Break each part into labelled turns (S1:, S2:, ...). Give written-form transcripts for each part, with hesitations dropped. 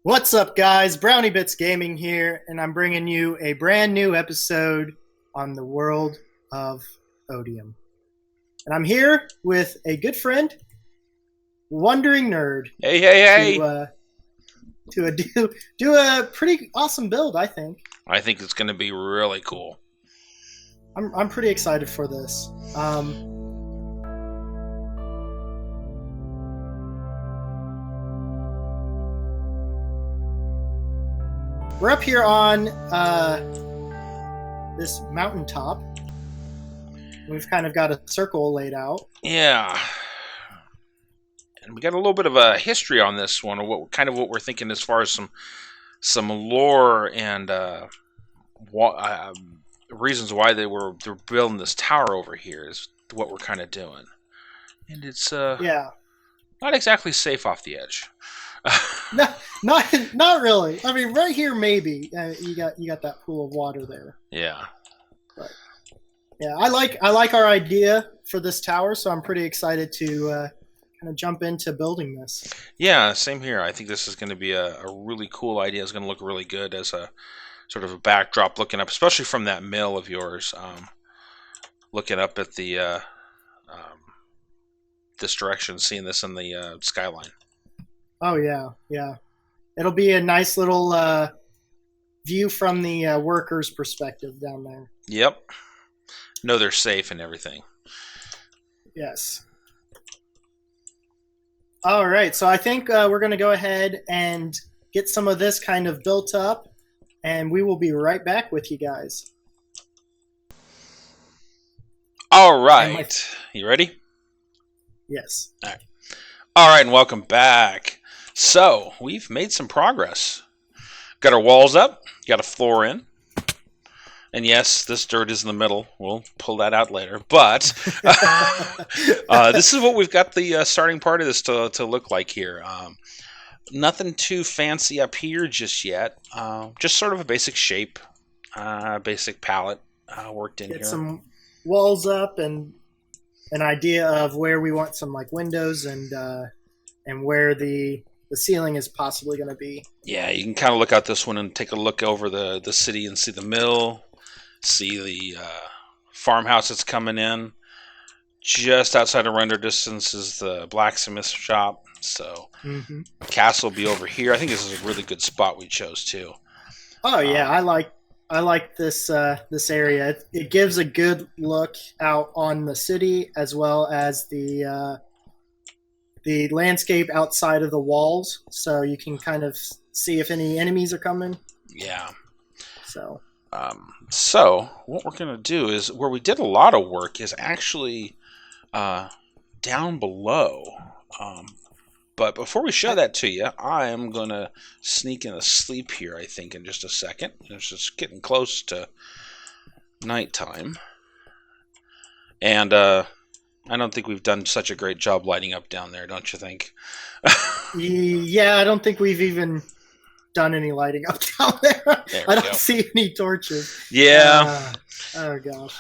S1: What's up, guys? BrownieBits Gaming here, and I'm bringing you a brand new episode on the world of Otium. And I'm here with a good friend, Wandering Nerd.
S2: Hey.
S1: To do a pretty awesome build, I think.
S2: I think it's going to be really cool.
S1: I'm pretty excited for this. We're up here on this mountaintop. We've kind of got a circle laid out.
S2: Yeah. And we got a little bit of a history on this one, or what we're thinking as far as some lore and reasons why they're building this tower over here is what we're kind of doing. And it's not exactly safe off the edge.
S1: No, not really. I mean, right here maybe you got that pool of water there.
S2: Yeah.
S1: But yeah, I like our idea for this tower, so I'm pretty excited to kind of jump into building this.
S2: Yeah, same here. I think this is going to be a really cool idea. It's going to look really good as a sort of a backdrop looking up, especially from that mill of yours. Looking up at the this direction, seeing this in the skyline.
S1: Oh yeah. It'll be a nice little view from the workers' perspective down there.
S2: Yep. Know they're safe and everything.
S1: Yes. All right, so I think we're going to go ahead and get some of this kind of built up, and we will be right back with you guys.
S2: All right. You ready?
S1: Yes.
S2: All right, and welcome back. So, we've made some progress. Got our walls up, got a floor in. And yes, this dirt is in the middle. We'll pull that out later. But this is what we've got the starting part of this to look like here. Nothing too fancy up here just yet. Just sort of a basic shape, basic palette worked in here.
S1: Get some walls up and an idea of where we want some like windows and where the ceiling is possibly going to be.
S2: Yeah, you can kind of look out this one and take a look over the city and see the mill, see the farmhouse that's coming in. Just outside of render distance is the blacksmith shop. So castle will be over here. I think this is a really good spot we chose too.
S1: Oh yeah, I like this this area. It gives a good look out on the city as well as the landscape outside of the walls, so you can kind of see if any enemies are coming.
S2: Yeah.
S1: So
S2: what we're going to do is, where we did a lot of work is actually down below. But before we show that to you, I am going to sneak in a sleep here, I think, in just a second. It's just getting close to nighttime. And I don't think we've done such a great job lighting up down there, don't you think?
S1: Yeah, I don't think we've even done any lighting up down there. I don't see any torches.
S2: Yeah.
S1: Oh gosh.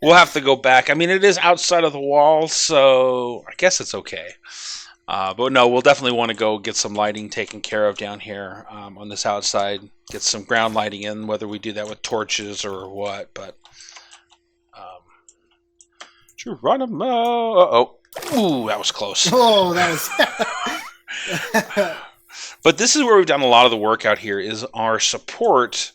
S2: We'll have to go back. I mean, it is outside of the wall, so I guess it's okay. But no, we'll definitely want to go get some lighting taken care of down here on this outside. Get some ground lighting in, whether we do that with torches or what. But Geronimo. Ooh, that was close.
S1: Oh, that was.
S2: But this is where we've done a lot of the work out here, is our support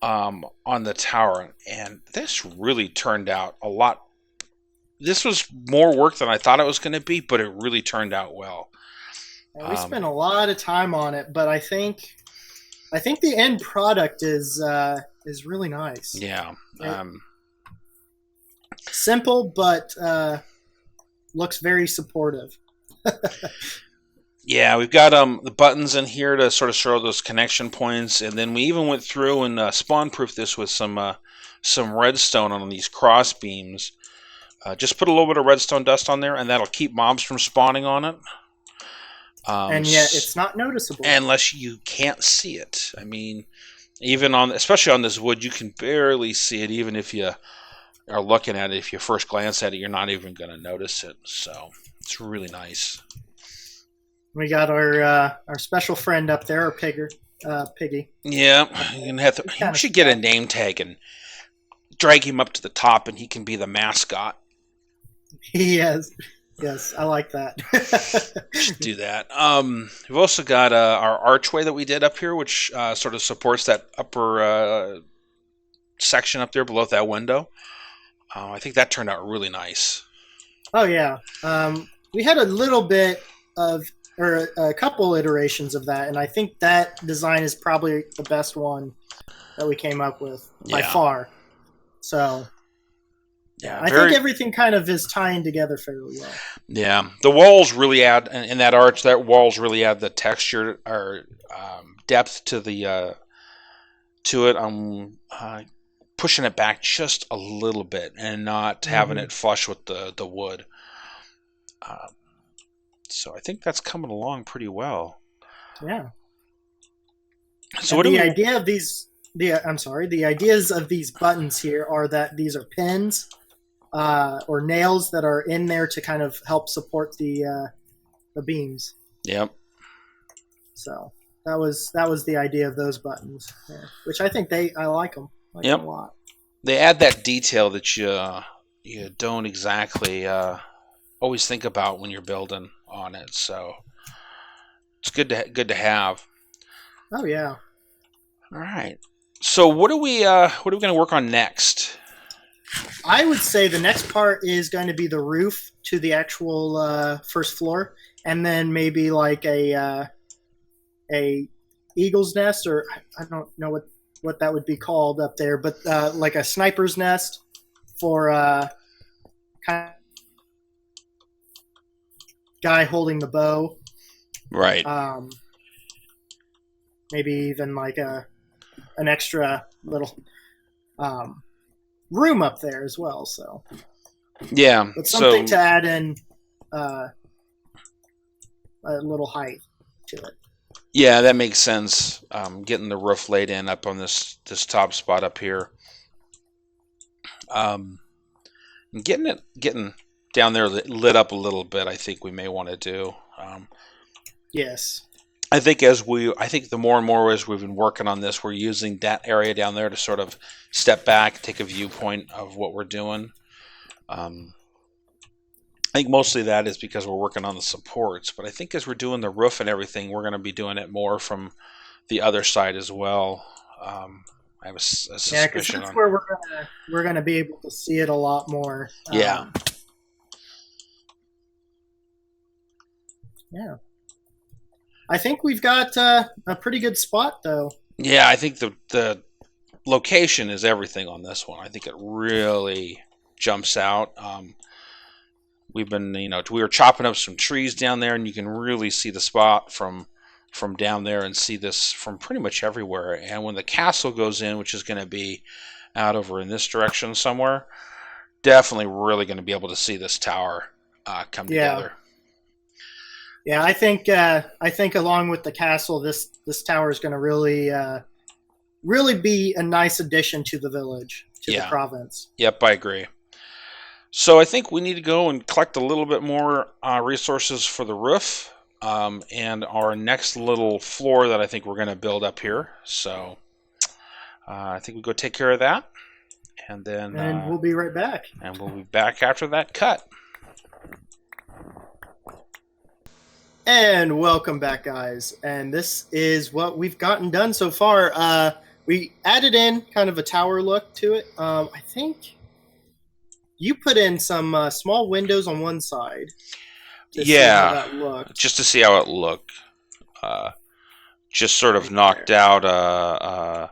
S2: on the tower. And this really turned out a lot. This was more work than I thought it was going to be, but it really turned out well.
S1: We spent a lot of time on it, but I think the end product is really nice.
S2: Yeah.
S1: Simple, but looks very supportive.
S2: Yeah, we've got the buttons in here to sort of show those connection points, and then we even went through and spawn-proofed this with some redstone on these cross beams. Just put a little bit of redstone dust on there, and that'll keep mobs from spawning on it.
S1: And yet it's not noticeable.
S2: Unless you can't see it. I mean, especially on this wood, you can barely see it, even if you are looking at it. If you first glance at it, you're not even going to notice it. So it's really nice.
S1: We got our special friend up there, our Piggy.
S2: Yeah, you can have to, he should get a name tag and drag him up to the top, and he can be the mascot.
S1: He has. Yes, I like that.
S2: Just do that. We've also got our archway that we did up here, which sort of supports that upper section up there below that window. I think that turned out really nice.
S1: Oh yeah, we had a little bit of, or a couple iterations of that, and I think that design is probably the best one that we came up with by far. So
S2: yeah,
S1: I think everything kind of is tying together fairly well.
S2: Yeah, the walls really add in that arch. That walls really add the texture or depth to the to it. I'm pushing it back just a little bit and not having it flush with the wood. So I think that's coming along pretty well.
S1: Yeah.
S2: So
S1: the idea of these, the ideas of these buttons here are that these are pins or nails that are in there to kind of help support the beams.
S2: Yep.
S1: So that was the idea of those buttons, which I think I like them.
S2: Yep.
S1: A lot.
S2: They add that detail that you don't exactly always think about when you're building on it. So it's good to have.
S1: Oh yeah.
S2: All right. So what are we going to work on next?
S1: I would say the next part is going to be the roof to the actual first floor, and then maybe like a eagle's nest, or I don't know what that would be called up there, but like a sniper's nest for kind of guy holding the bow.
S2: Right.
S1: Maybe even like an extra little room up there as well. So
S2: yeah,
S1: but something to add in a little height to it.
S2: Yeah, that makes sense. Getting the roof laid in up on this top spot up here. Getting down there lit up a little bit, I think we may want to do.
S1: Yes.
S2: I think the more and more as we've been working on this, we're using that area down there to sort of step back, take a viewpoint of what we're doing. I think mostly that is because we're working on the supports, but I think as we're doing the roof and everything, we're going to be doing it more from the other side as well. I have a suspicion.
S1: Yeah, because that's where we're gonna be able to see it a lot more.
S2: Yeah.
S1: Yeah. I think we've got a pretty good spot, though.
S2: Yeah, I think the location is everything on this one. I think it really jumps out. We've been, we were chopping up some trees down there, and you can really see the spot from down there and see this from pretty much everywhere. And when the castle goes in, which is going to be out over in this direction somewhere, definitely really going to be able to see this tower come together.
S1: Yeah, I think along with the castle, this tower is going to really be a nice addition to the village, to the province.
S2: Yep, I agree. So I think we need to go and collect a little bit more resources for the roof and our next little floor that I think we're going to build up here. So I think we go take care of that, and then
S1: we'll be right back.
S2: And we'll be back after that cut.
S1: And welcome back, guys. And this is what we've gotten done so far. We added in kind of a tower look to it. I think you put in some small windows on one side.
S2: See how that looked. Just to see how it looked. Just sort of knocked out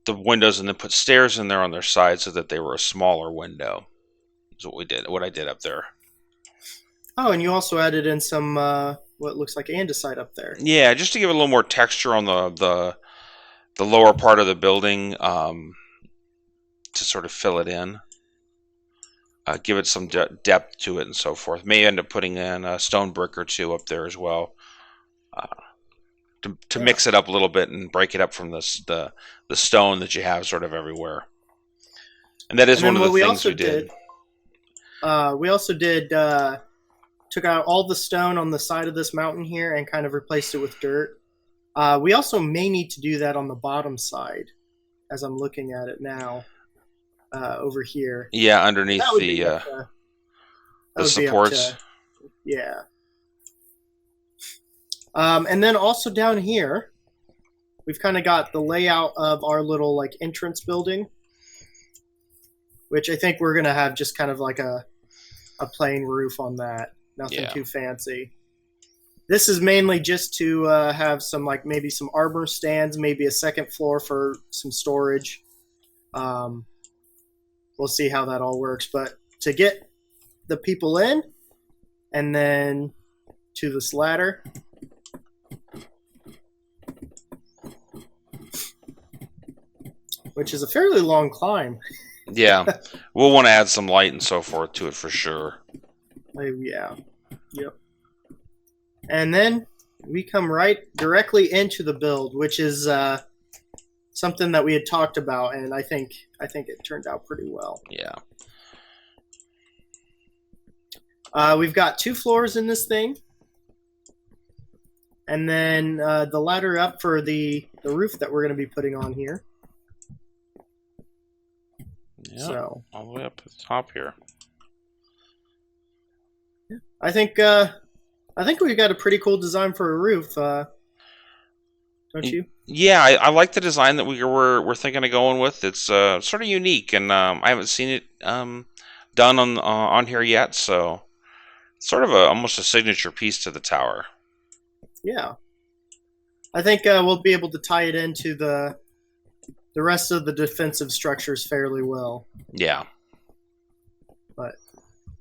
S2: the windows and then put stairs in there on their side so that they were a smaller window. Is what we did. What I did up there.
S1: Oh, and you also added in some what looks like andesite up there.
S2: Yeah, just to give it a little more texture on the lower part of the building, to sort of fill it in, give it some depth to it, and so forth. May end up putting in a stone brick or two up there as well, to mix it up a little bit and break it up from the stone that you have sort of everywhere. And that is one of the things we did.
S1: We also did took out all the stone on the side of this mountain here and kind of replaced it with dirt. We also may need to do that on the bottom side, as I'm looking at it now, over here.
S2: Yeah, underneath the supports.
S1: Yeah. And then also down here, we've kind of got the layout of our little like entrance building, which I think we're gonna have just kind of like a plain roof on that. Nothing too fancy. This is mainly just to have some like maybe some armor stands, maybe a second floor for some storage. We'll see how that all works, but to get the people in and then to this ladder. Which is a fairly long climb.
S2: Yeah, we'll want to add some light and so forth to it for sure.
S1: Yeah. Yep. And then we come right directly into the build, which is something that we had talked about, and I think it turned out pretty well.
S2: Yeah.
S1: We've got 2 floors in this thing, and then the ladder up for the roof that we're going to be putting on here.
S2: Yeah,
S1: so
S2: all the way up to the top here.
S1: I think we've got a pretty cool design for a roof, don't you?
S2: Yeah, I like the design that we're thinking of going with. It's sort of unique, and I haven't seen it done on here yet. So, it's sort of almost a signature piece to the tower.
S1: Yeah, I think we'll be able to tie it into the rest of the defensive structures fairly well.
S2: Yeah.
S1: But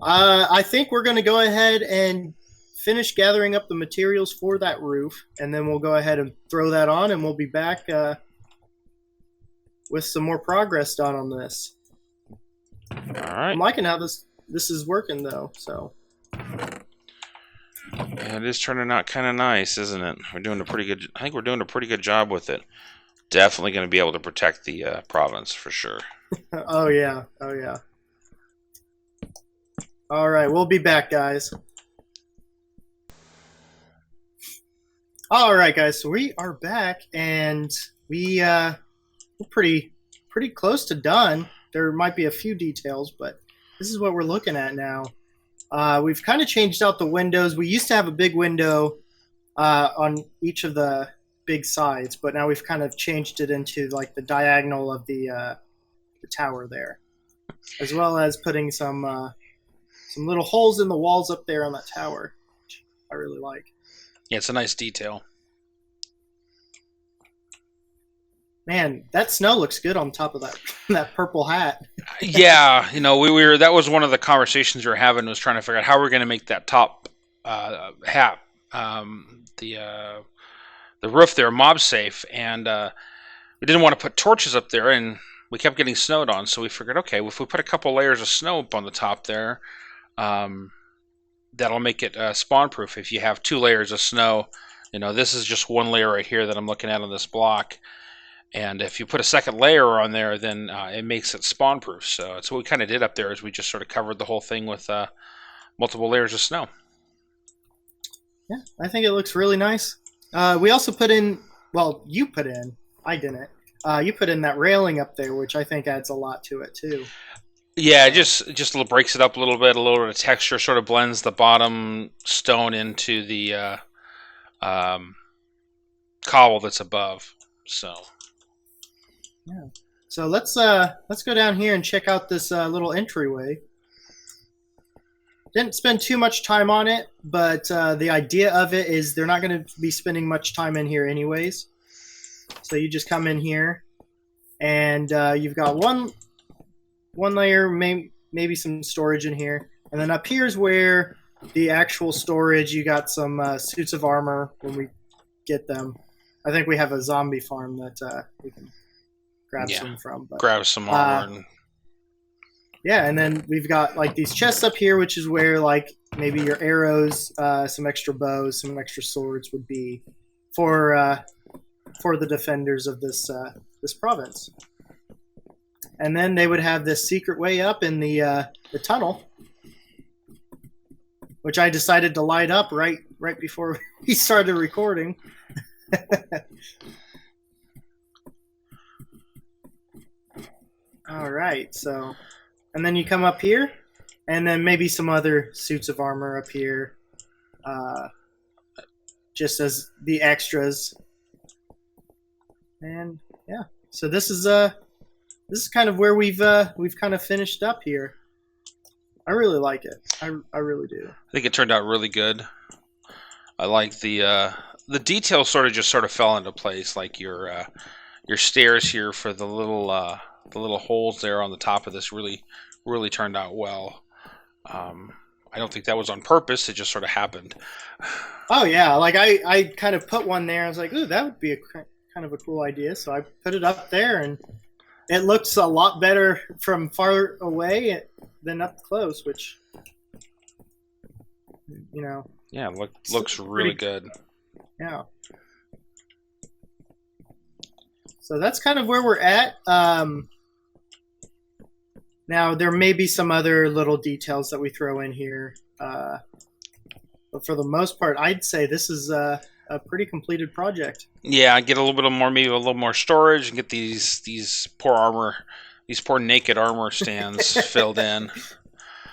S1: I think we're going to go ahead and finish gathering up the materials for that roof, and then we'll go ahead and throw that on, and we'll be back with some more progress done on this.
S2: All right.
S1: I'm liking how this is working, though. So.
S2: Yeah, it is turning out kind of nice, isn't it? We're doing a pretty good. I think we're doing a pretty good job with it. Definitely going to be able to protect the province for sure.
S1: Oh yeah. All right, we'll be back, guys. All right, guys. So we are back, and we're pretty close to done. There might be a few details, but this is what we're looking at now. We've kind of changed out the windows. We used to have a big window on each of the big sides, but now we've kind of changed it into like the diagonal of the tower there, as well as putting some little holes in the walls up there on that tower, which I really like.
S2: Yeah, it's a nice detail.
S1: Man, that snow looks good on top of that purple hat.
S2: Yeah, we were. That was one of the conversations we were having, was trying to figure out how we're going to make that top hat, the roof there, mob safe, and we didn't want to put torches up there, and we kept getting snowed on. So we figured, okay, if we put a couple layers of snow up on the top there, that'll make it spawn proof. If you have 2 layers of snow, this is just 1 layer right here that I'm looking at on this block. And if you put a second layer on there, then it makes it spawn proof. So that's what we kind of did up there, is we just sort of covered the whole thing with multiple layers of snow.
S1: Yeah, I think it looks really nice. We also put in, well, you put in, I didn't. You put in that railing up there, which I think adds a lot to it too. Yeah,
S2: it just breaks it up a little bit of texture, sort of blends the bottom stone into the cobble that's above. So.
S1: Yeah. So let's go down here and check out this little entryway. Didn't spend too much time on it, but the idea of it is they're not going to be spending much time in here anyways. So you just come in here, and you've got one layer, maybe some storage in here, and then up here is where the actual storage. You got some suits of armor when we get them. I think we have a zombie farm that we can grab some from. But,
S2: grab some armor.
S1: Yeah, and then we've got like these chests up here, which is where like maybe your arrows, some extra bows, some extra swords would be for the defenders of this province. And then they would have this secret way up in the tunnel, which I decided to light up right before we started recording. All right, so, and then you come up here, and then maybe some other suits of armor up here, just as the extras. And yeah, so this is kind of where we've kind of finished up here. I really like it. I really do.
S2: I think it turned out really good. I like the details sort of fell into place, like your stairs here for the little holes there on the top of this really turned out well. I don't think that was on purpose. It just sort of happened.
S1: Oh yeah, like I kind of put one there. I was like, ooh, that would be a kind of a cool idea. So I put it up there, and it looks a lot better from far away than up close, which, you know.
S2: Yeah, looks really good.
S1: Yeah. So that's kind of where we're at. Now, there may be some other little details that we throw in here. But for the most part, I'd say this is a pretty completed project.
S2: Yeah, get a little bit more, maybe a little more storage, and get these poor naked armor stands filled in.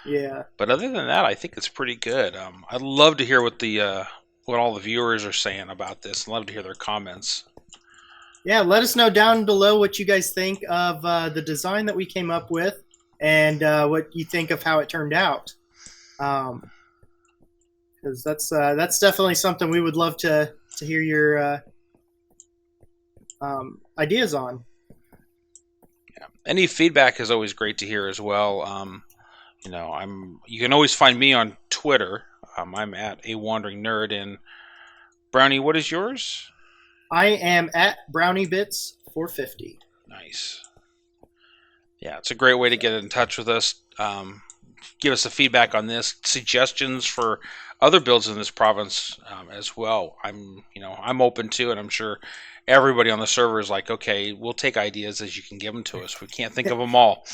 S1: Yeah.
S2: But other than that, I think it's pretty good. I'd love to hear what all the viewers are saying about this. I'd love to hear their comments.
S1: Yeah, let us know down below what you guys think of the design that we came up with, and what you think of how it turned out. Because that's definitely something we would love to hear your ideas on.
S2: Yeah. Any feedback is always great to hear as well. You can always find me on Twitter. I'm at A Wandering Nerd. And Brownie, what is yours?
S1: I am at BrownieBits 450.
S2: Nice. Yeah, it's a great way to get in touch with us. Give us a feedback on this, suggestions for other builds in this province as well. I'm open to, and I'm sure everybody on the server is like, okay, we'll take ideas as you can give them to us. We can't think of them all.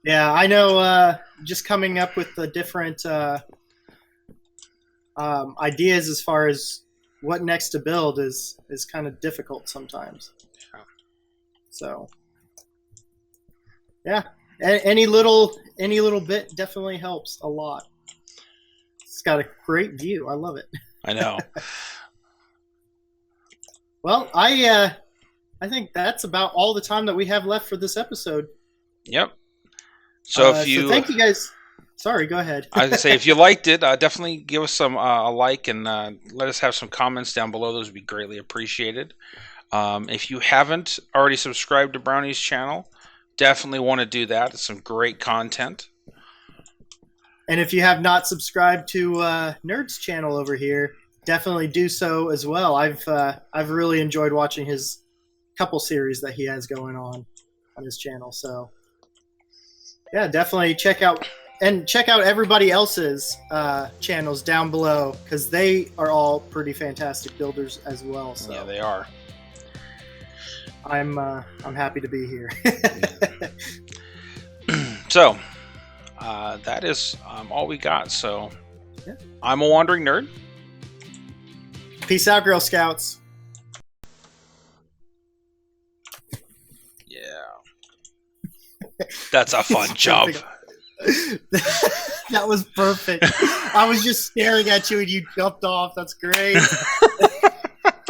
S1: Yeah, I know. Just coming up with the different ideas as far as what next to build is kind of difficult sometimes. Yeah. So, yeah, any little bit definitely helps a lot. It's got a great view. I love it.
S2: I know.
S1: Well, I think that's about all the time that we have left for this episode.
S2: Yep. So
S1: so thank you guys. Sorry, go ahead.
S2: I was gonna say, if you liked it, definitely give us some a like, and let us have some comments down below. Those would be greatly appreciated. If you haven't already subscribed to Brownie's channel, definitely want to do that. It's some great content.
S1: And if you have not subscribed to Nerd's channel over here, definitely do so as well. I've really enjoyed watching his couple series that he has going on his channel. So yeah, definitely check out everybody else's channels down below, because they are all pretty fantastic builders as well. So
S2: yeah, they are.
S1: I'm happy to be here.
S2: So that is all we got. So yeah. I'm a Wandering Nerd.
S1: Peace out, Girl Scouts.
S2: Yeah. That's a fun jump.
S1: That was perfect. I was just staring at you and you jumped off. That's great.